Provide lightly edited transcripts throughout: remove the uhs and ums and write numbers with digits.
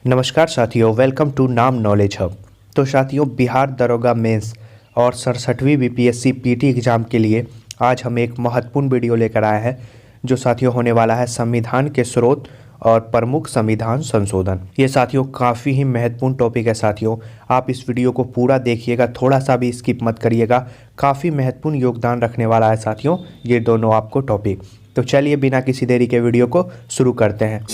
नमस्कार साथियों, welcome to नाम नॉलेज हब। तो साथियों, बिहार दरोगा मेंस और 67वीं बीपीएससी पीटी एग्ज़ाम के लिए आज हम एक महत्वपूर्ण वीडियो लेकर आए हैं, जो साथियों होने वाला है संविधान के स्रोत और प्रमुख संविधान संशोधन। ये साथियों काफ़ी ही महत्वपूर्ण टॉपिक है। साथियों, आप इस वीडियो को पूरा देखिएगा, थोड़ा सा भी स्किप मत करिएगा। काफ़ी महत्वपूर्ण योगदान रखने वाला है साथियों ये दोनों आपको टॉपिक। तो चलिए बिना किसी देरी के वीडियो को शुरू करते हैं।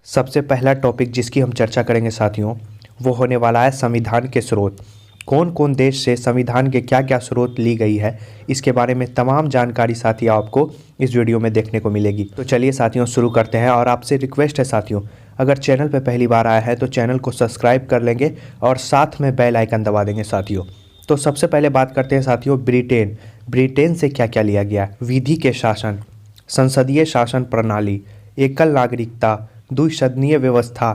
सबसे पहला टॉपिक जिसकी हम चर्चा करेंगे साथियों, वो होने वाला है संविधान के स्रोत। कौन कौन देश से संविधान के क्या क्या स्रोत ली गई है, इसके बारे में तमाम जानकारी साथियों आपको इस वीडियो में देखने को मिलेगी। तो चलिए साथियों शुरू करते हैं। और आपसे रिक्वेस्ट है साथियों, अगर चैनल पर पहली बार आया है तो चैनल को सब्सक्राइब कर लेंगे और साथ में बेल आइकन दबा देंगे साथियों। तो सबसे पहले बात करते हैं साथियों ब्रिटेन से क्या क्या लिया गया। विधि के शासन, संसदीय शासन प्रणाली, एकल नागरिकता, द्विसदनीय व्यवस्था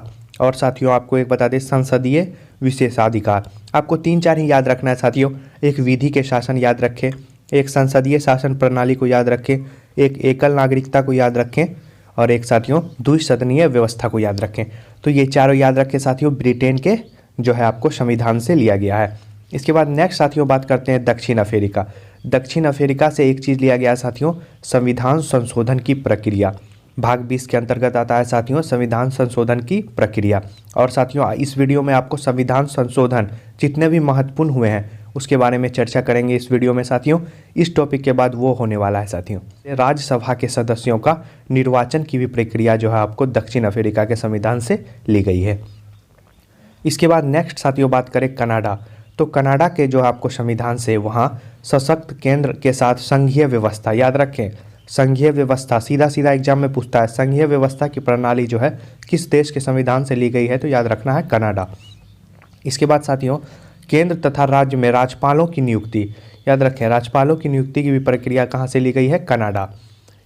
और साथियों आपको एक बता दें संसदीय विशेषाधिकार। आपको 3-4 ही याद रखना है साथियों। एक विधि के शासन याद रखें, एक संसदीय शासन प्रणाली को याद रखें, एक एकल नागरिकता को याद रखें और एक साथियों द्विसदनीय व्यवस्था को याद रखें। तो ये चारों याद रखें साथियों, ब्रिटेन के जो है आपको संविधान से लिया गया है। इसके बाद नेक्स्ट साथियों बात करते हैं दक्षिण अफ्रीका। दक्षिण अफ्रीका से एक चीज़ लिया गया साथियों, संविधान संशोधन की प्रक्रिया। भाग 20 के अंतर्गत आता है साथियों संविधान संशोधन की प्रक्रिया। और साथियों इस वीडियो में आपको संविधान संशोधन जितने भी महत्वपूर्ण हुए हैं उसके बारे में चर्चा करेंगे इस वीडियो में साथियों। इस टॉपिक के बाद वो होने वाला है साथियों राज्यसभा के सदस्यों का निर्वाचन की भी प्रक्रिया जो है आपको दक्षिण अफ्रीका के संविधान से ली गई है। इसके बाद नेक्स्ट साथियों बात करें कनाडा। तो कनाडा के जो आपको संविधान से वहाँ सशक्त केंद्र के साथ संघीय व्यवस्था, याद रखें संघीय व्यवस्था सीधा सीधा एग्जाम में पूछता है। संघीय व्यवस्था की प्रणाली जो है किस देश के संविधान से ली गई है, तो याद रखना है कनाडा। इसके बाद साथियों केंद्र तथा राज्य में राज्यपालों की नियुक्ति, याद रखें राज्यपालों की नियुक्ति की भी प्रक्रिया कहाँ से ली गई है, कनाडा।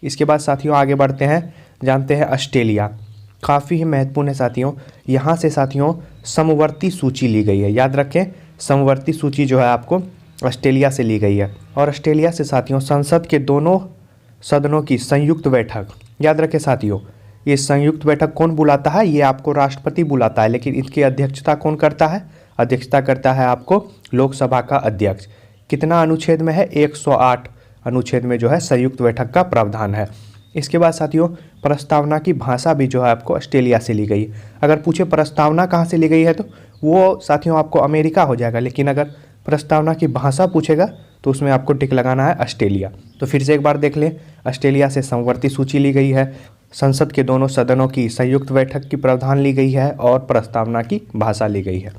इसके बाद साथियों आगे बढ़ते हैं, जानते हैं ऑस्ट्रेलिया। काफ़ी ही महत्वपूर्ण है साथियों, यहाँ से साथियों समवर्ती सूची ली गई है। याद रखें समवर्ती सूची जो है आपको ऑस्ट्रेलिया से ली गई है। और ऑस्ट्रेलिया से साथियों संसद के दोनों सदनों की संयुक्त बैठक, याद रखें साथियों ये संयुक्त बैठक कौन बुलाता है, ये आपको राष्ट्रपति बुलाता है, लेकिन इसकी अध्यक्षता कौन करता है, अध्यक्षता करता है आपको लोकसभा का अध्यक्ष। कितना अनुच्छेद में है, 108 अनुच्छेद में जो है संयुक्त बैठक का प्रावधान है। इसके बाद साथियों प्रस्तावना की भाषा भी जो है आपको ऑस्ट्रेलिया से ली गई। अगर पूछे प्रस्तावना कहाँ से ली गई है तो वो साथियों आपको अमेरिका हो जाएगा, लेकिन अगर प्रस्तावना की भाषा पूछेगा तो उसमें आपको टिक लगाना है ऑस्ट्रेलिया। तो फिर से एक बार देख लें, ऑस्ट्रेलिया से समवर्ती सूची ली गई है, संसद के दोनों सदनों की संयुक्त बैठक की प्रावधान ली गई है और प्रस्तावना की भाषा ली गई है।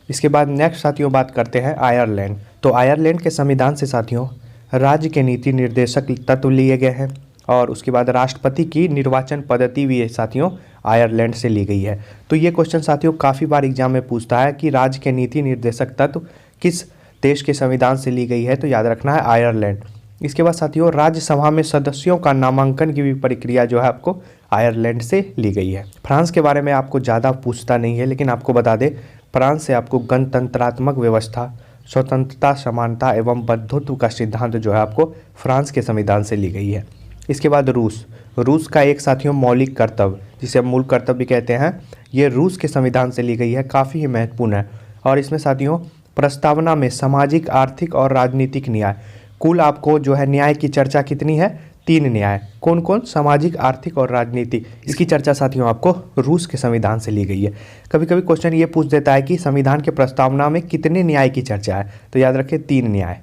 इसके बाद नेक्स्ट साथियों बात करते हैं आयरलैंड। तो आयरलैंड के संविधान से साथियों राज्य के नीति निर्देशक तत्व लिए गए हैं और उसके बाद राष्ट्रपति की निर्वाचन पद्धति भी साथियों आयरलैंड से ली गई है। तो ये क्वेश्चन साथियों काफ़ी बार एग्जाम में पूछता है कि राज्य के नीति निर्देशक तत्व किस देश के संविधान से ली गई है, तो याद रखना है आयरलैंड। इसके बाद साथियों राज्यसभा में सदस्यों का नामांकन की भी प्रक्रिया जो है आपको आयरलैंड से ली गई है। फ्रांस के बारे में आपको ज़्यादा पूछता नहीं है, लेकिन आपको बता दें फ्रांस से आपको गणतंत्रात्मक व्यवस्था, स्वतंत्रता, समानता एवं बंधुत्व का सिद्धांत जो है आपको फ्रांस के संविधान से ली गई है। इसके बाद रूस का एक साथियों मौलिक कर्तव्य, जिसे मूल कर्तव्य भी कहते हैं, ये रूस के संविधान से ली गई है, काफ़ी ही महत्वपूर्ण है। और इसमें साथियों प्रस्तावना में सामाजिक, आर्थिक और राजनीतिक न्याय, कुल आपको जो है न्याय की चर्चा कितनी है, 3 न्याय। कौन कौन, सामाजिक, आर्थिक और राजनीतिक, इसकी चर्चा साथियों आपको रूस के संविधान से ली गई है। कभी कभी क्वेश्चन ये पूछ देता है कि संविधान के प्रस्तावना में कितने न्याय की चर्चा है, तो याद रखें 3 न्याय।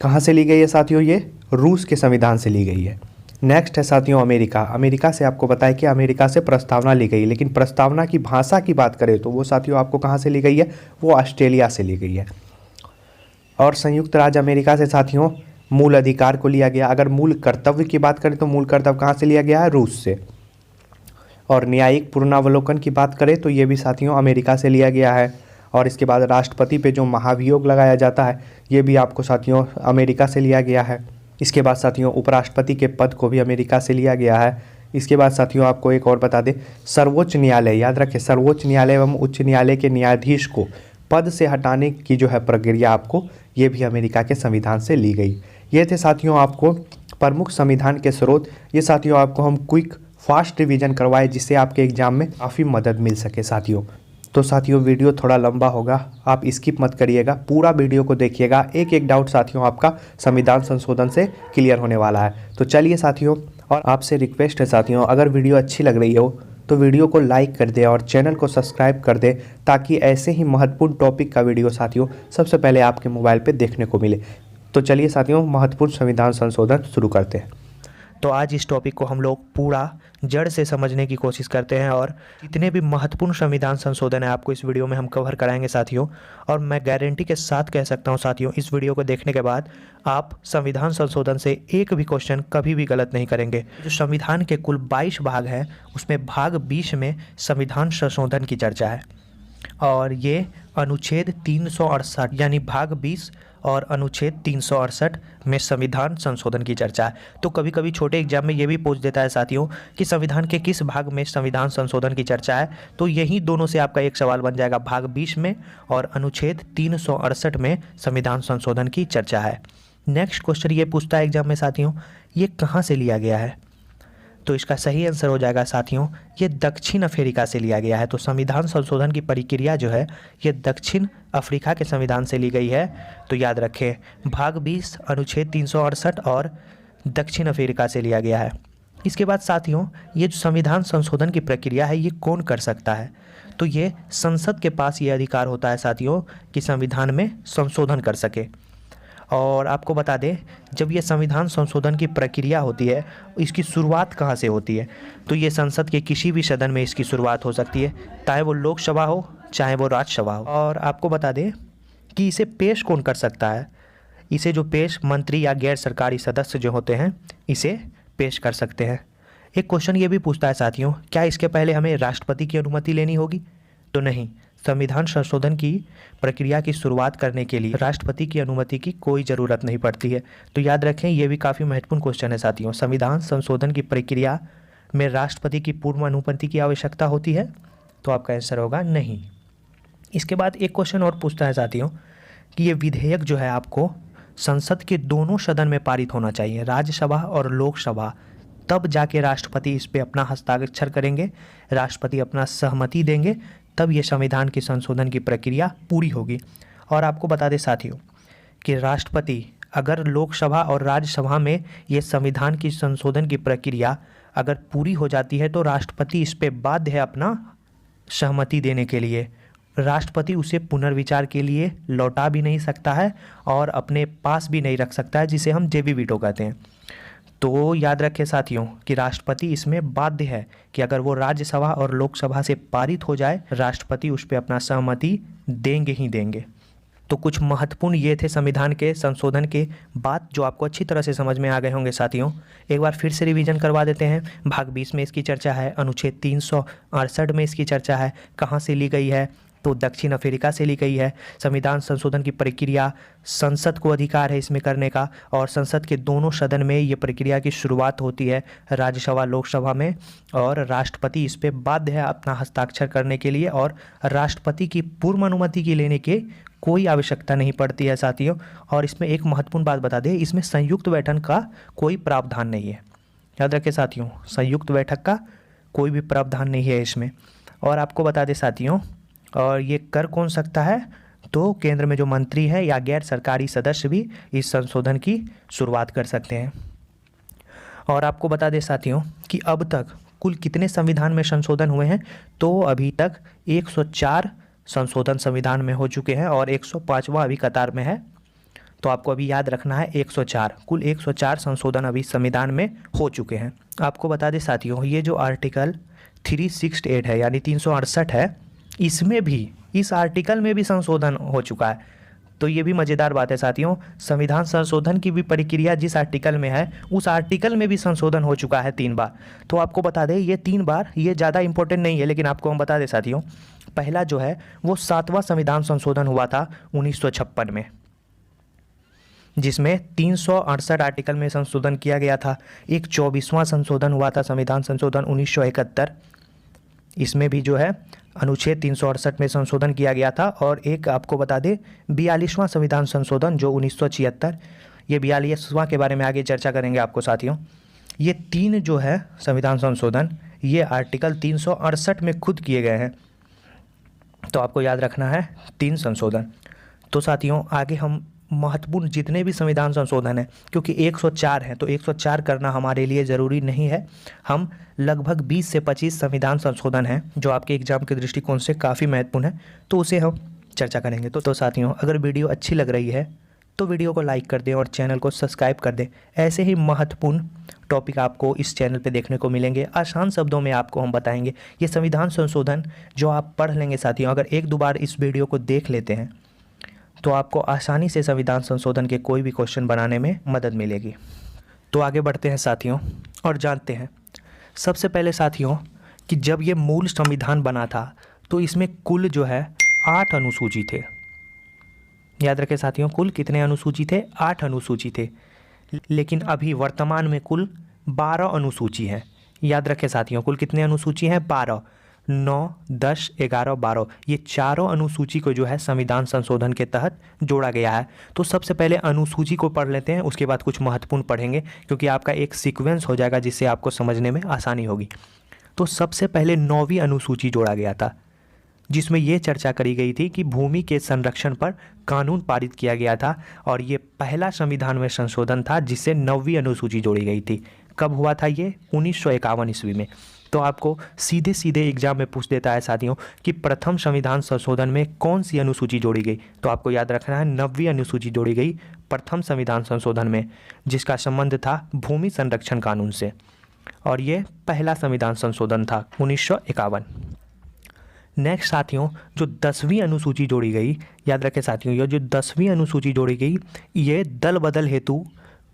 कहाँ से ली गई है साथियों, ये रूस के संविधान से ली गई है। नेक्स्ट है साथियों अमेरिका से आपको बताया कि अमेरिका से प्रस्तावना ली गई, लेकिन प्रस्तावना की भाषा की बात करें तो वो साथियों आपको कहाँ से ली गई है, वो ऑस्ट्रेलिया से ली गई है। और संयुक्त राज्य अमेरिका से साथियों मूल अधिकार को लिया गया। अगर मूल कर्तव्य की बात करें तो मूल कर्तव्य कहाँ से लिया गया है, रूस से। और न्यायिक पूर्णावलोकन की बात करें तो ये भी साथियों अमेरिका से लिया गया है। और इसके बाद राष्ट्रपति पे जो महाभियोग लगाया जाता है ये भी आपको साथियों अमेरिका से लिया गया है। इसके बाद साथियों उपराष्ट्रपति के पद को भी अमेरिका से लिया गया है। इसके बाद साथियों आपको एक और बता दें, सर्वोच्च न्यायालय, याद रखें सर्वोच्च न्यायालय एवं उच्च न्यायालय के न्यायाधीश को पद से हटाने की जो है प्रक्रिया आपको ये भी अमेरिका के संविधान से ली गई। ये थे साथियों आपको प्रमुख संविधान के स्रोत। ये साथियों आपको हम क्विक फास्ट रिवीजन करवाए जिससे आपके एग्जाम में काफ़ी मदद मिल सके साथियों। तो साथियों वीडियो थोड़ा लंबा होगा, आप स्किप मत करिएगा, पूरा वीडियो को देखिएगा। एक एक डाउट साथियों आपका संविधान संशोधन से क्लियर होने वाला है। तो चलिए साथियों, और आपसे रिक्वेस्ट है साथियों, अगर वीडियो अच्छी लग रही हो तो वीडियो को लाइक कर दे और चैनल को सब्सक्राइब कर दे, ताकि ऐसे ही महत्वपूर्ण टॉपिक का वीडियो साथियों सबसे पहले आपके मोबाइल पे देखने को मिले। तो चलिए साथियों, महत्वपूर्ण संविधान संशोधन शुरू करते हैं। तो आज इस टॉपिक को हम लोग पूरा जड़ से समझने की कोशिश करते हैं और जितने भी महत्वपूर्ण संविधान संशोधन है आपको इस वीडियो में हम कवर कराएंगे साथियों। और मैं गारंटी के साथ कह सकता हूं साथियों, इस वीडियो को देखने के बाद आप संविधान संशोधन से एक भी क्वेश्चन कभी भी गलत नहीं करेंगे। जो संविधान के कुल 22 भाग हैं उसमें भाग 20 में संविधान संशोधन की चर्चा है और ये अनुच्छेद 368 यानी भाग 20 और अनुच्छेद 368 में संविधान संशोधन की चर्चा है। तो कभी कभी छोटे एग्जाम में ये भी पूछ देता है साथियों कि संविधान के किस भाग में संविधान संशोधन की चर्चा है, तो यही दोनों से आपका एक सवाल बन जाएगा, भाग 20 में और अनुच्छेद 368 में संविधान संशोधन की चर्चा है। नेक्स्ट क्वेश्चन ये पूछता है एग्जाम में साथियों, ये कहाँ से लिया गया है? तो इसका सही आंसर हो जाएगा साथियों, ये दक्षिण अफ्रीका से लिया गया है। तो संविधान संशोधन की प्रक्रिया जो है ये दक्षिण अफ्रीका के संविधान से ली गई है। तो याद रखें, भाग 20 अनुच्छेद 368 और दक्षिण अफ्रीका से लिया गया है। इसके बाद साथियों, ये जो संविधान संशोधन की प्रक्रिया है ये कौन कर सकता है? तो ये संसद के पास ये अधिकार होता है साथियों कि संविधान में संशोधन कर सके। और आपको बता दें, जब ये संविधान संशोधन की प्रक्रिया होती है इसकी शुरुआत कहाँ से होती है? तो ये संसद के किसी भी सदन में इसकी शुरुआत हो सकती है, चाहे वो लोकसभा हो चाहे वो राज्यसभा हो। और आपको बता दें कि इसे पेश कौन कर सकता है? इसे जो पेश मंत्री या गैर सरकारी सदस्य जो होते हैं इसे पेश कर सकते हैं। एक क्वेश्चन ये भी पूछता है साथियों, क्या इसके पहले हमें राष्ट्रपति की अनुमति लेनी होगी? तो नहीं, संविधान संशोधन की प्रक्रिया की शुरुआत करने के लिए राष्ट्रपति की अनुमति की कोई ज़रूरत नहीं पड़ती है। तो याद रखें, ये भी काफ़ी महत्वपूर्ण क्वेश्चन है साथियों, संविधान संशोधन की प्रक्रिया में राष्ट्रपति की पूर्व अनुमति की आवश्यकता होती है? तो आपका आंसर होगा नहीं। इसके बाद एक क्वेश्चन और पूछता है साथियों कि ये विधेयक जो है आपको संसद के दोनों सदन में पारित होना चाहिए, राज्यसभा और लोकसभा, तब जाके राष्ट्रपति इस पर अपना हस्ताक्षर करेंगे, राष्ट्रपति अपना सहमति देंगे, तब ये संविधान की संशोधन की प्रक्रिया पूरी होगी। और आपको बता दें साथियों कि राष्ट्रपति अगर लोकसभा और राज्यसभा में ये संविधान की संशोधन की प्रक्रिया अगर पूरी हो जाती है तो राष्ट्रपति इस पे बाध्य है अपना सहमति देने के लिए। राष्ट्रपति उसे पुनर्विचार के लिए लौटा भी नहीं सकता है और अपने पास भी नहीं रख सकता है, जिसे हम जेबी वीटो कहते हैं। तो याद रखें साथियों कि राष्ट्रपति इसमें बाध्य है कि अगर वो राज्यसभा और लोकसभा से पारित हो जाए, राष्ट्रपति उस पर अपना सहमति देंगे ही देंगे। तो कुछ महत्वपूर्ण ये थे संविधान के संशोधन के बात जो आपको अच्छी तरह से समझ में आ गए होंगे साथियों। एक बार फिर से रिवीजन करवा देते हैं। भाग 20 में इसकी चर्चा है, अनुच्छेद 368 में इसकी चर्चा है, कहाँ से ली गई है? तो दक्षिण अफ्रीका से ली गई है। संविधान संशोधन की प्रक्रिया संसद को अधिकार है इसमें करने का और संसद के दोनों सदन में ये प्रक्रिया की शुरुआत होती है, राज्यसभा लोकसभा में, और राष्ट्रपति इस पर बाध्य है अपना हस्ताक्षर करने के लिए और राष्ट्रपति की पूर्व अनुमति की लेने की कोई आवश्यकता नहीं पड़ती है साथियों। और इसमें एक महत्वपूर्ण बात बता दें, इसमें संयुक्त बैठक का कोई प्रावधान नहीं है। याद रखें साथियों, संयुक्त बैठक का कोई भी प्रावधान नहीं है इसमें। और आपको बता दें साथियों, और ये कर कौन सकता है? तो केंद्र में जो मंत्री है या गैर सरकारी सदस्य भी इस संशोधन की शुरुआत कर सकते हैं। और आपको बता दें साथियों कि अब तक कुल कितने संविधान में संशोधन हुए हैं? तो अभी तक 104 संशोधन संविधान में हो चुके हैं और 105वां अभी कतार में है। तो आपको अभी याद रखना है 104, कुल 104 संशोधन अभी संविधान में हो चुके हैं। आपको बता दें साथियों, ये जो आर्टिकल 368 है यानी 368 है, इसमें भी, इस आर्टिकल में भी संशोधन हो चुका है। तो ये भी मज़ेदार बात है साथियों, संविधान संशोधन की भी प्रक्रिया जिस आर्टिकल में है उस आर्टिकल में भी संशोधन हो चुका है 3 बार। तो आपको बता दें ये 3 बार, ये ज़्यादा इंपॉर्टेंट नहीं है लेकिन आपको हम बता दें साथियों, पहला जो है वो 7वां संविधान संशोधन हुआ था 1956 में, जिसमें 368 आर्टिकल में संशोधन किया गया था। एक 24वां संशोधन हुआ था संविधान संशोधन 1971, इसमें भी जो है अनुच्छेद 368 में संशोधन किया गया था। और एक आपको बता दें 42वां संविधान संशोधन जो 1976, ये 42वां के बारे में आगे चर्चा करेंगे आपको साथियों। ये 3 जो है संविधान संशोधन, ये आर्टिकल 368 में खुद किए गए हैं, तो आपको याद रखना है 3 संशोधन। तो साथियों आगे हम महत्वपूर्ण जितने भी संविधान संशोधन हैं, क्योंकि 104 हैं तो 104 करना हमारे लिए ज़रूरी नहीं है, हम लगभग 20 से 25 संविधान संशोधन हैं जो आपके एग्जाम के दृष्टिकोण से काफ़ी महत्वपूर्ण है, तो उसे हम चर्चा करेंगे। तो साथियों अगर वीडियो अच्छी लग रही है तो वीडियो को लाइक कर दें और चैनल को सब्सक्राइब कर दें। ऐसे ही महत्वपूर्ण टॉपिक आपको इस चैनल पे देखने को मिलेंगे। आसान शब्दों में आपको हम बताएंगे। ये संविधान संशोधन जो आप पढ़ लेंगे साथियों, अगर 1-2 बार इस वीडियो को देख लेते हैं तो आपको आसानी से संविधान संशोधन के कोई भी क्वेश्चन बनाने में मदद मिलेगी। तो आगे बढ़ते हैं साथियों और जानते हैं सबसे पहले साथियों कि जब ये मूल संविधान बना था तो इसमें कुल जो है 8 अनुसूची थे। याद रखें साथियों, कुल कितने अनुसूची थे? 8 अनुसूची थे। लेकिन अभी वर्तमान में कुल 12 अनुसूची हैं। याद रखें साथियों, कुल कितने अनुसूची हैं? 12। 9, 10, 11, 12, ये चारों अनुसूची को जो है संविधान संशोधन के तहत जोड़ा गया है। तो सबसे पहले अनुसूची को पढ़ लेते हैं, उसके बाद कुछ महत्वपूर्ण पढ़ेंगे, क्योंकि आपका एक सीक्वेंस हो जाएगा जिससे आपको समझने में आसानी होगी। तो सबसे पहले 9वीं अनुसूची जोड़ा गया था, जिसमें ये चर्चा करी गई थी कि भूमि के संरक्षण पर कानून पारित किया गया था, और ये पहला संविधान में संशोधन था जिससे 9वीं अनुसूची जोड़ी गई थी। कब हुआ था ये? 1951 ईस्वी में। तो आपको सीधे सीधे एग्जाम में पूछ देता है साथियों कि प्रथम संविधान संशोधन में कौन सी अनुसूची जोड़ी गई, तो आपको याद रखना है 9वीं अनुसूची जोड़ी गई प्रथम संविधान संशोधन में, जिसका संबंध था भूमि संरक्षण कानून से, और ये पहला संविधान संशोधन था 1951। नेक्स्ट साथियों, जो 10वीं अनुसूची जोड़ी गई, याद रखें साथियों, ये जो 10वीं अनुसूची जोड़ी गई ये दल बदल हेतु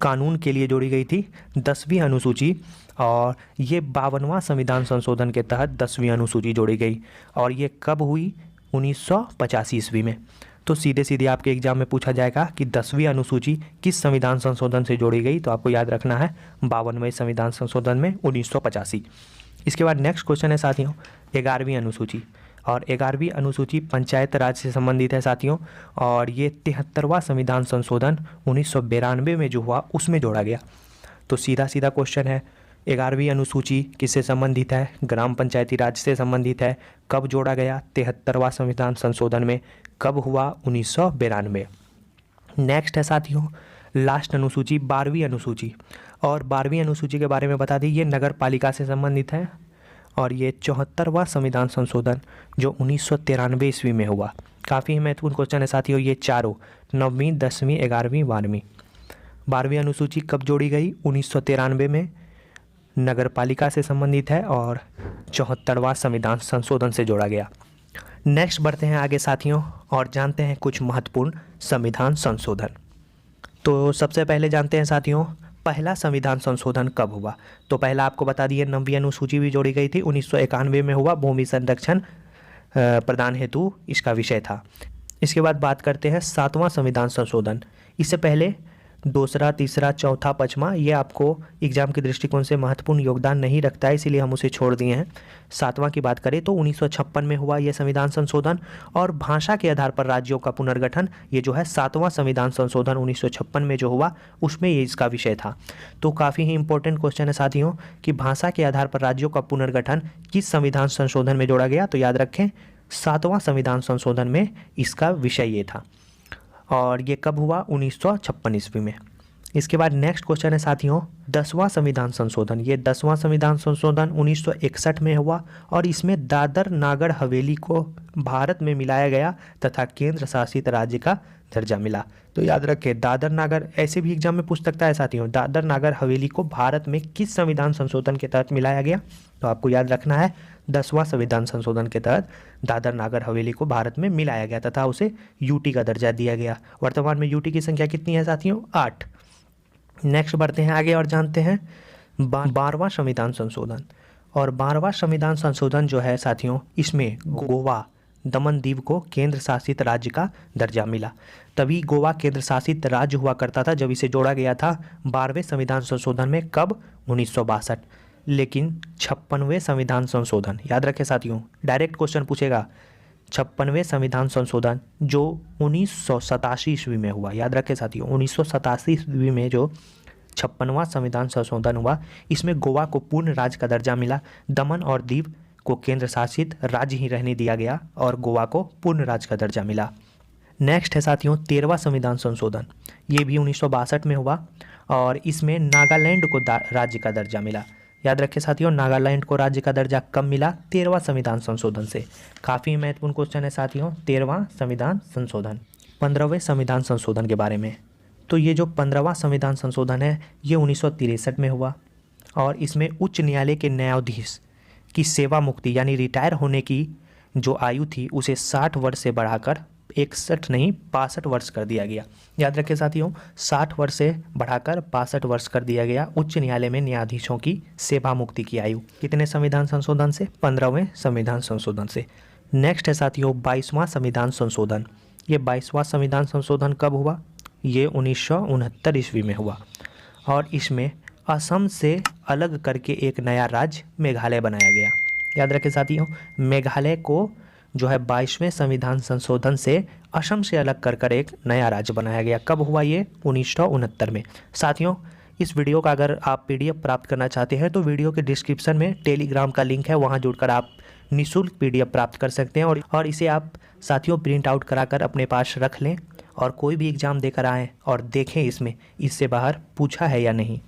कानून के लिए जोड़ी गई थी 10वीं अनुसूची, और ये 52वां संविधान संशोधन के तहत 10वीं अनुसूची जोड़ी गई, और ये कब हुई? 1985 ईस्वी में। तो सीधे सीधे आपके एग्जाम में पूछा जाएगा कि 10वीं अनुसूची किस संविधान संशोधन से जोड़ी गई, तो आपको याद रखना है 52वें संविधान संशोधन में 1985। इसके बाद नेक्स्ट क्वेश्चन है साथियों 11वीं अनुसूची, और 11वीं अनुसूची पंचायत राज से संबंधित है साथियों, और ये 73वां संविधान संशोधन 1992 में जो हुआ उसमें जोड़ा गया। तो सीधा सीधा क्वेश्चन है 11वीं अनुसूची किससे संबंधित है? ग्राम पंचायती राज से संबंधित है। कब जोड़ा गया? 73वां संविधान संशोधन में। कब हुआ? 1992। नेक्स्ट है साथियों लास्ट अनुसूची 12वीं अनुसूची, और 12वीं अनुसूची के बारे में बता दें ये नगर पालिका से संबंधित है, और ये 74वां संविधान संशोधन जो 1993 ईस्वी में हुआ। काफ़ी महत्वपूर्ण क्वेश्चन है साथियों ये चारों, 9वीं, 10वीं, 11वीं, 12वीं। 12वीं अनुसूची कब जोड़ी गई? 1993 में, नगर पालिका से संबंधित है, और 74वां संविधान संशोधन से जोड़ा गया। नेक्स्ट बढ़ते हैं आगे साथियों और जानते हैं कुछ महत्वपूर्ण संविधान संशोधन। तो सबसे पहले जानते हैं साथियों पहला संविधान संशोधन कब हुआ। तो पहला आपको बता दिए 9वीं अनुसूची भी जोड़ी गई थी, 1991 में हुआ, भूमि संरक्षण प्रदान हेतु इसका विषय था। इसके बाद बात करते हैं 7वां संविधान संशोधन। इससे पहले 2रा, 3रा, 4था, 5वां ये आपको एग्जाम के दृष्टिकोण से महत्वपूर्ण योगदान नहीं रखता है, इसीलिए हम उसे छोड़ दिए हैं। 7वां की बात करें तो 1956 में हुआ यह संविधान संशोधन, और भाषा के आधार पर राज्यों का पुनर्गठन ये जो है 7वां संविधान संशोधन 1956 में जो हुआ उसमें ये इसका विषय था। तो काफ़ी ही इंपॉर्टेंट क्वेश्चन है साथियों कि भाषा के आधार पर राज्यों का पुनर्गठन किस संविधान संशोधन में जोड़ा गया, तो याद रखें 7वां संविधान संशोधन में इसका विषय ये था, और ये कब हुआ? 1956 ईस्वी में। इसके बाद नेक्स्ट क्वेश्चन है साथियों 10वां संविधान संशोधन। ये 10वां संविधान संशोधन 1961 में हुआ, और इसमें दादर नागर हवेली को भारत में मिलाया गया तथा केंद्र शासित राज्य का दर्जा मिला। तो याद रखें दादर नागर, ऐसे भी एग्जाम में पूछ सकता है साथियों, दादर नागर हवेली को भारत में किस संविधान संशोधन के तहत मिलाया गया, तो आपको याद रखना है 10वां संविधान संशोधन के तहत दादर नागर हवेली को भारत में मिलाया गया तथा उसे यूटी का दर्जा दिया गया। वर्तमान में यूटी की संख्या कितनी है साथियों? 8। नेक्स्ट बढ़ते हैं आगे और जानते हैं 12वां संविधान संशोधन। और 12वां संविधान संशोधन जो है साथियों इसमें गोवा दमन दीव को केंद्र शासित राज्य का दर्जा मिला। तभी गोवा केंद्र शासित राज्य हुआ करता था जब इसे जोड़ा गया था 12वें संविधान संशोधन में। कब? 1962। लेकिन 56वें संविधान संशोधन, याद रखें साथियों, डायरेक्ट क्वेश्चन पूछेगा। 56वें संविधान संशोधन जो 1987 ईस्वी में हुआ, याद रखें साथियों, 1987 ईस्वी में जो 56वां संविधान संशोधन हुआ, इसमें गोवा को पूर्ण राज्य का दर्जा मिला, दमन और दीव को केंद्र शासित राज्य ही रहने दिया गया और गोवा को पूर्ण राज्य का दर्जा मिला। नेक्स्ट है साथियों 13वां संविधान संशोधन, ये भी 1962 में हुआ और इसमें नागालैंड को राज्य का दर्जा मिला। याद रखें साथियों, नागालैंड को राज्य का दर्जा कब मिला? 13वां संविधान संशोधन से। काफ़ी महत्वपूर्ण क्वेश्चन है साथियों 13वां संविधान संशोधन। 15वें संविधान संशोधन के बारे में, तो ये जो 15वां संविधान संशोधन है ये 1963 में हुआ और इसमें उच्च न्यायालय के न्यायाधीश की सेवा मुक्ति यानी रिटायर होने की जो आयु थी उसे 60 वर्ष से बढ़ाकर 62 वर्ष कर दिया गया। याद रखें साथियों, 60 वर्ष से बढ़ाकर 62 वर्ष कर दिया गया उच्च न्यायालय में न्यायाधीशों की सेवा मुक्ति की आयु। कितने संविधान संशोधन से? 15वें संविधान संशोधन से। नेक्स्ट है साथियों 22वां संविधान संशोधन। ये 22वां संविधान संशोधन कब हुआ? ये 1969 ईस्वी में हुआ और इसमें असम से अलग करके एक नया राज्य मेघालय बनाया गया। याद रखें साथियों, मेघालय को जो है 22वें संविधान संशोधन से असम से अलग कर एक नया राज्य बनाया गया। कब हुआ ये? 1969 में। साथियों, इस वीडियो का अगर आप PDF प्राप्त करना चाहते हैं तो वीडियो के डिस्क्रिप्शन में टेलीग्राम का लिंक है, वहां जुड़कर आप निःशुल्क PDF प्राप्त कर सकते हैं और इसे आप साथियों प्रिंट आउट कराकर अपने पास रख लें और कोई भी एग्ज़ाम देकर आएँ और देखें इसमें इससे बाहर पूछा है या नहीं।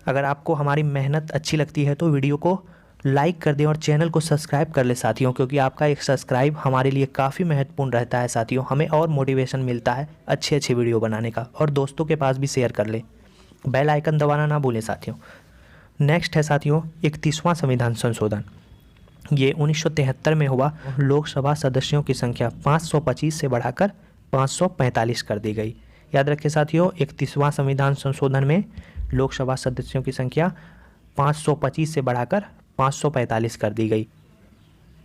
अगर आपको हमारी मेहनत अच्छी लगती है तो वीडियो को लाइक कर दें और चैनल को सब्सक्राइब कर ले साथियों, क्योंकि आपका एक सब्सक्राइब हमारे लिए काफ़ी महत्वपूर्ण रहता है साथियों। हमें और मोटिवेशन मिलता है अच्छे वीडियो बनाने का, और दोस्तों के पास भी शेयर कर ले। बेल आइकन दबाना ना भूलें साथियों। नेक्स्ट है साथियों 31वां संविधान संशोधन। ये 1973 में हुआ। लोकसभा सदस्यों की संख्या 525 से बढ़ाकर 545 कर दी गई। याद रखें साथियों, 31वां संविधान संशोधन में लोकसभा सदस्यों की संख्या 525 से बढ़ाकर 545 कर दी गई।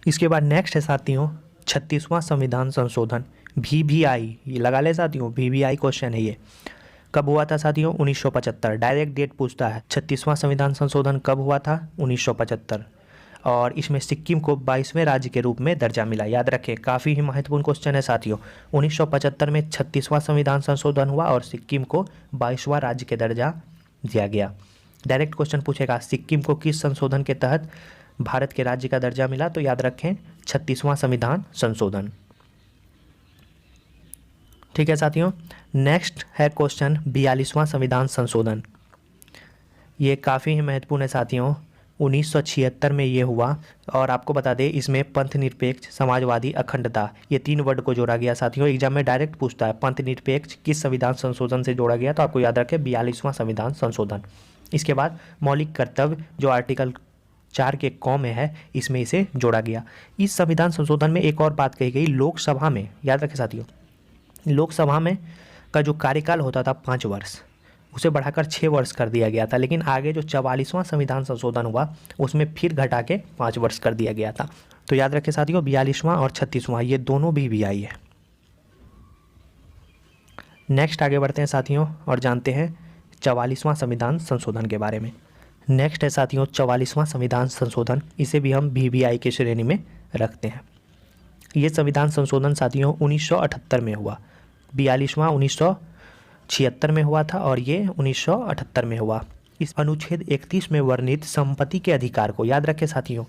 इसके बाद नेक्स्ट है साथियों 36वां संविधान संशोधन, VVI। ये लगा ले साथियों, VVI क्वेश्चन है ये। कब हुआ था साथियों? 1975। डायरेक्ट डेट पूछता है। 36वां संविधान संशोधन कब हुआ था? 1975। और इसमें सिक्किम को 22वें राज्य के रूप में दर्जा मिला। याद रखें, काफ़ी ही महत्वपूर्ण क्वेश्चन है साथियों। 1975 में 36वां संविधान संशोधन हुआ और सिक्किम को 22वां राज्य के दर्जा दिया गया। डायरेक्ट क्वेश्चन पूछेगा, सिक्किम को किस संशोधन के तहत भारत के राज्य का दर्जा मिला? तो याद रखें 36वां संविधान संशोधन। ठीक है साथियों। नेक्स्ट है क्वेश्चन 42वां संविधान संशोधन। ये काफ़ी ही महत्वपूर्ण है साथियों। 1976 में ये हुआ और आपको बता दें इसमें पंथ निरपेक्ष, समाजवादी, अखंडता, ये 3 वर्ड को जोड़ा गया साथियों। एग्जाम में डायरेक्ट पूछता है पंथ निरपेक्ष किस संविधान संशोधन से जोड़ा गया, तो आपको याद रखें 42वां संविधान संशोधन। इसके बाद मौलिक कर्तव्य जो आर्टिकल 4 के क में है, इसमें इसे जोड़ा गया। इस संविधान संशोधन में एक और बात कही गई, लोकसभा में, याद रखें साथियों, लोकसभा में का जो कार्यकाल होता था 5 वर्ष, उसे बढ़ाकर 6 वर्ष कर दिया गया था। लेकिन आगे जो 44वां संविधान संशोधन हुआ उसमें फिर घटा के 5 वर्ष कर दिया गया था। तो याद रखें साथियों 42वां और 36वां ये दोनों VVI है। नेक्स्ट आगे बढ़ते हैं साथियों और जानते हैं 44वां संविधान संशोधन के बारे में। नेक्स्ट है साथियों 44वां संविधान संशोधन, इसे भी हम VVI की श्रेणी में रखते हैं। ये संविधान संशोधन साथियों 1978 में हुआ। 42वां 1976 में हुआ था और ये 1978 में हुआ। इस अनुच्छेद 31 में वर्णित संपत्ति के अधिकार को, याद रखें साथियों,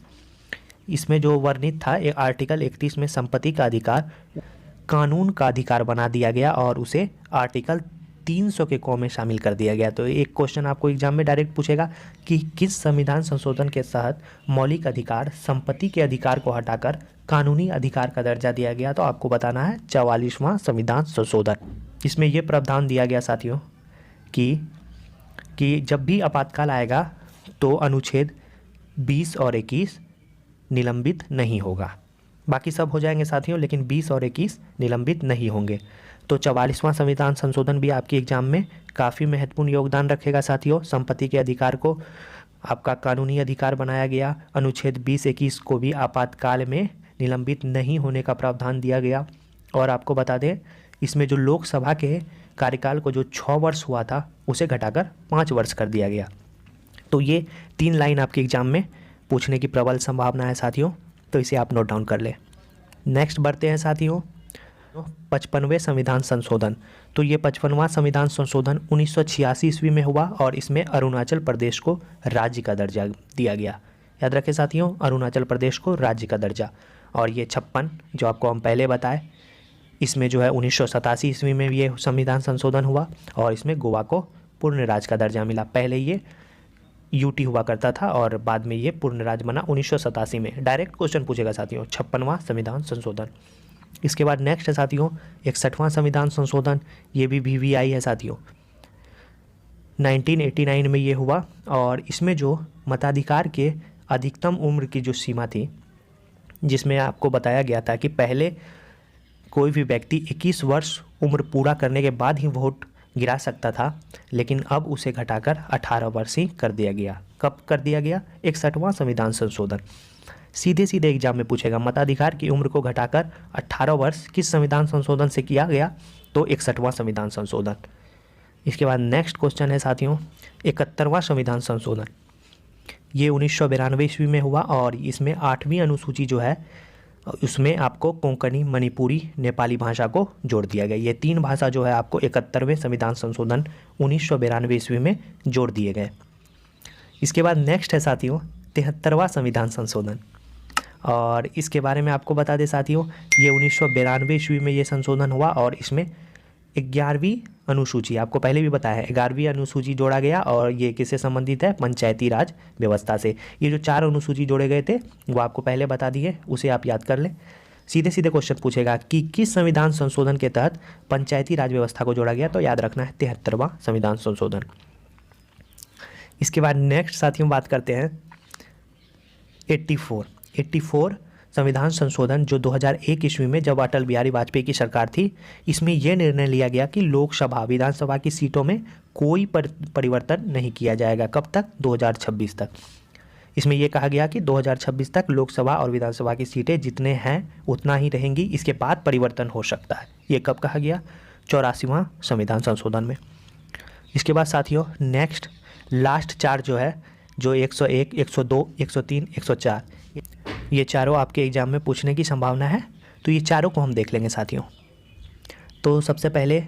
इसमें जो वर्णित था आर्टिकल 31 में संपत्ति का अधिकार कानून का अधिकार बना दिया गया और उसे आर्टिकल 300 के क में शामिल कर दिया गया। तो एक क्वेश्चन आपको एग्जाम में डायरेक्ट पूछेगा कि किस संविधान संशोधन के तहत मौलिक अधिकार संपत्ति के अधिकार को हटाकर कानूनी अधिकार का दर्जा दिया गया, तो आपको बताना है 44वां संविधान संशोधन। इसमें यह प्रावधान दिया गया साथियों कि जब भी आपातकाल आएगा तो अनुच्छेद 20 और 21 निलंबित नहीं होगा। बाकी सब हो जाएंगे साथियों, लेकिन 20 और 21 निलंबित नहीं होंगे। तो 44वां संविधान संशोधन भी आपके एग्जाम में काफ़ी महत्वपूर्ण योगदान रखेगा साथियों। संपत्ति के अधिकार को आपका कानूनी अधिकार बनाया गया। अनुच्छेद 20-21 को भी आपातकाल में निलंबित नहीं होने का प्रावधान दिया गया। और आपको बता दें इसमें जो लोकसभा के कार्यकाल को जो 6 वर्ष हुआ था उसे घटाकर 5 वर्ष कर दिया गया। तो ये 3 लाइन आपके एग्जाम में पूछने की प्रबल संभावना है साथियों, तो इसे आप नोट डाउन कर लें। नेक्स्ट बढ़ते हैं साथियों 55वें संविधान संशोधन। तो ये 55वां संविधान संशोधन 1986 ईस्वी में हुआ और इसमें अरुणाचल प्रदेश को राज्य का दर्जा दिया गया। याद रखें साथियों, अरुणाचल प्रदेश को राज्य का दर्जा। और ये 56 जो आपको हम पहले बताए, इसमें जो है 1987 ईस्वी में ये संविधान संशोधन हुआ और इसमें गोवा को पूर्ण राज्य का दर्जा मिला। पहले ये यूटी हुआ करता था और बाद में ये पूर्ण राज्य बना 1987 में। डायरेक्ट क्वेश्चन पूछेगा साथियों 56वां संविधान संशोधन। इसके बाद नेक्स्ट है साथियों 61वां संविधान संशोधन। ये भी वीवीआई है साथियों, 1989 में ये हुआ और इसमें जो मताधिकार के अधिकतम उम्र की जो सीमा थी, जिसमें आपको बताया गया था कि पहले कोई भी व्यक्ति 21 वर्ष उम्र पूरा करने के बाद ही वोट गिरा सकता था, लेकिन अब उसे घटाकर 18 वर्ष ही कर दिया गया। कब कर दिया गया? 61वां संविधान संशोधन। सीधे सीधे एग्जाम में पूछेगा मताधिकार की उम्र को घटाकर 18 वर्ष किस संविधान संशोधन से किया गया? तो 61वां संविधान संशोधन। इसके बाद नेक्स्ट क्वेश्चन है साथियों 71वां संविधान संशोधन। ये 1992 ईस्वी में हुआ और इसमें 8वीं अनुसूची जो है उसमें आपको कोंकणी, मणिपुरी, नेपाली भाषा को जोड़ दिया गया। ये 3 भाषा जो है आपको 71वें संविधान संशोधन 1992 ईस्वी में जोड़ दिए गए। इसके बाद नेक्स्ट है साथियों 73वां संविधान संशोधन और इसके बारे में आपको बता दें साथियों, ये 1992 ईस्वी में ये संशोधन हुआ और इसमें 11वीं अनुसूची, आपको पहले भी बताया है, 11वीं अनुसूची जोड़ा गया और ये किससे संबंधित है? पंचायती राज व्यवस्था से। ये जो 4 अनुसूची जोड़े गए थे वो आपको पहले बता दिए, उसे आप याद कर लें। सीधे सीधे क्वेश्चन पूछेगा कि किस संविधान संशोधन के तहत पंचायती राज व्यवस्था को जोड़ा गया? तो याद रखना है 73वां संविधान संशोधन। इसके बाद नेक्स्ट साथियों बात करते हैं 84 संविधान संशोधन जो 2001 ईस्वी में जब अटल बिहारी वाजपेयी की सरकार थी, इसमें यह निर्णय लिया गया कि लोकसभा विधानसभा की सीटों में कोई परिवर्तन नहीं किया जाएगा। कब तक? 2026 तक। इसमें यह कहा गया कि 2026 तक लोकसभा और विधानसभा की सीटें जितने हैं उतना ही रहेंगी, इसके बाद परिवर्तन हो सकता है। ये कब कहा गया? 84वां संविधान संशोधन में। इसके बाद साथियों नेक्स्ट लास्ट 4 जो है, जो 101, 102, 103, 104, ये चारों आपके एग्जाम में पूछने की संभावना है, तो ये चारों को हम देख लेंगे साथियों। तो सबसे पहले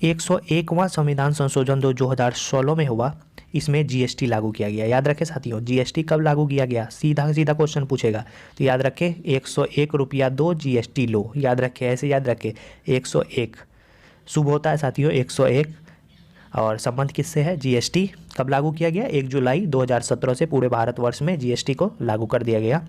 101वां संविधान संशोधन जो 2016 में हुआ, इसमें जीएसटी लागू किया गया। याद रखें साथियों, जीएसटी कब लागू किया गया? सीधा सीधा क्वेश्चन पूछेगा, तो याद रखें 101 रुपया दो जीएसटी लो। याद रखें, ऐसे याद रखें 101 शुभ होता है साथियों 101 और संबंध किससे है? जीएसटी। कब लागू किया गया? 1 जुलाई 2017 से पूरे भारतवर्ष में जीएसटी को लागू कर दिया गया।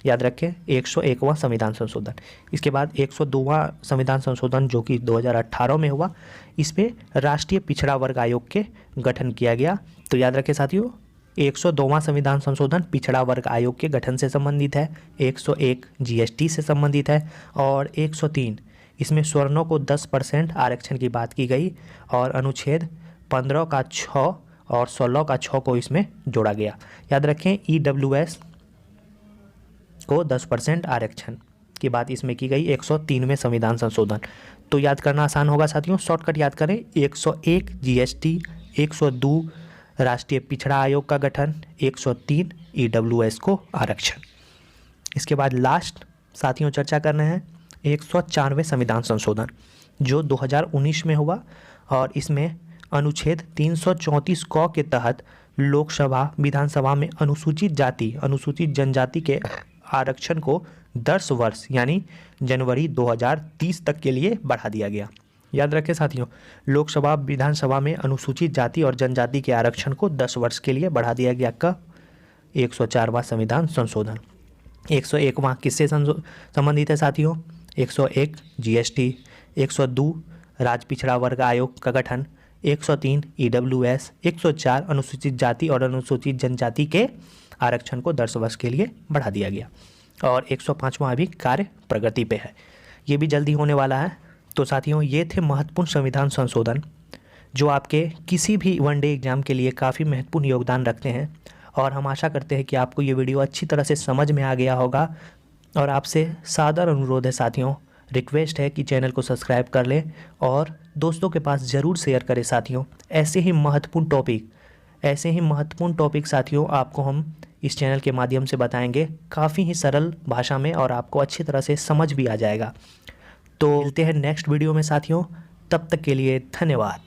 याद रखें 101वां संविधान संशोधन। इसके बाद 102वां संविधान संशोधन जो कि 2018 में हुआ, इस पे राष्ट्रीय पिछड़ा वर्ग आयोग के गठन किया गया। तो याद रखें साथियों 102वां संविधान संशोधन पिछड़ा वर्ग आयोग के गठन से संबंधित है, 101 जीएसटी से संबंधित है और 103 इसमें सवर्णों को 10% आरक्षण की बात की गई और अनुच्छेद 15 का 6 और 16 का 6 को इसमें जोड़ा गया। याद रखें ईडब्ल्यूएस को 10% आरक्षण की बात इसमें की गई 103वें संविधान संशोधन। तो याद करना आसान होगा साथियों, शॉर्टकट याद करें 101 जीएसटी, 102 राष्ट्रीय पिछड़ा आयोग का गठन, 103 ईडब्ल्यूएस को आरक्षण। इसके बाद लास्ट साथियों चर्चा करना है 104वें संविधान संशोधन जो 2019 में हुआ और इसमें अनुच्छेद 334 क के तहत लोकसभा विधानसभा में अनुसूचित जाति अनुसूचित जनजाति के आरक्षण को 10 वर्ष यानी जनवरी 2030 तक के लिए बढ़ा दिया गया। याद रखें साथियों, लोकसभा विधानसभा में अनुसूचित जाति और जनजाति के आरक्षण को 10 वर्ष के लिए बढ़ा दिया गया। कब? 104वां संविधान संशोधन। 101वां किससे संबंधित है साथियों? 101 जीएसटी, 102 राज्य पिछड़ा वर्ग आयोग का गठन, 103 ईडब्ल्यूएस, 104 अनुसूचित जाति और अनुसूचित जनजाति के आरक्षण को 10 वर्ष के लिए बढ़ा दिया गया और 105वां अभी कार्य प्रगति पे है, ये भी जल्दी होने वाला है। तो साथियों ये थे महत्वपूर्ण संविधान संशोधन जो आपके किसी भी वनडे एग्जाम के लिए काफ़ी महत्वपूर्ण योगदान रखते हैं और हम आशा करते हैं कि आपको ये वीडियो अच्छी तरह से समझ में आ गया होगा। और आपसे सादर अनुरोध है साथियों, रिक्वेस्ट है कि चैनल को सब्सक्राइब कर लें और दोस्तों के पास ज़रूर शेयर करें साथियों। ऐसे ही महत्वपूर्ण टॉपिक, ऐसे ही महत्वपूर्ण टॉपिक साथियों आपको हम इस चैनल के माध्यम से बताएंगे, काफ़ी ही सरल भाषा में, और आपको अच्छी तरह से समझ भी आ जाएगा। तो मिलते हैं नेक्स्ट वीडियो में साथियों, तब तक के लिए धन्यवाद।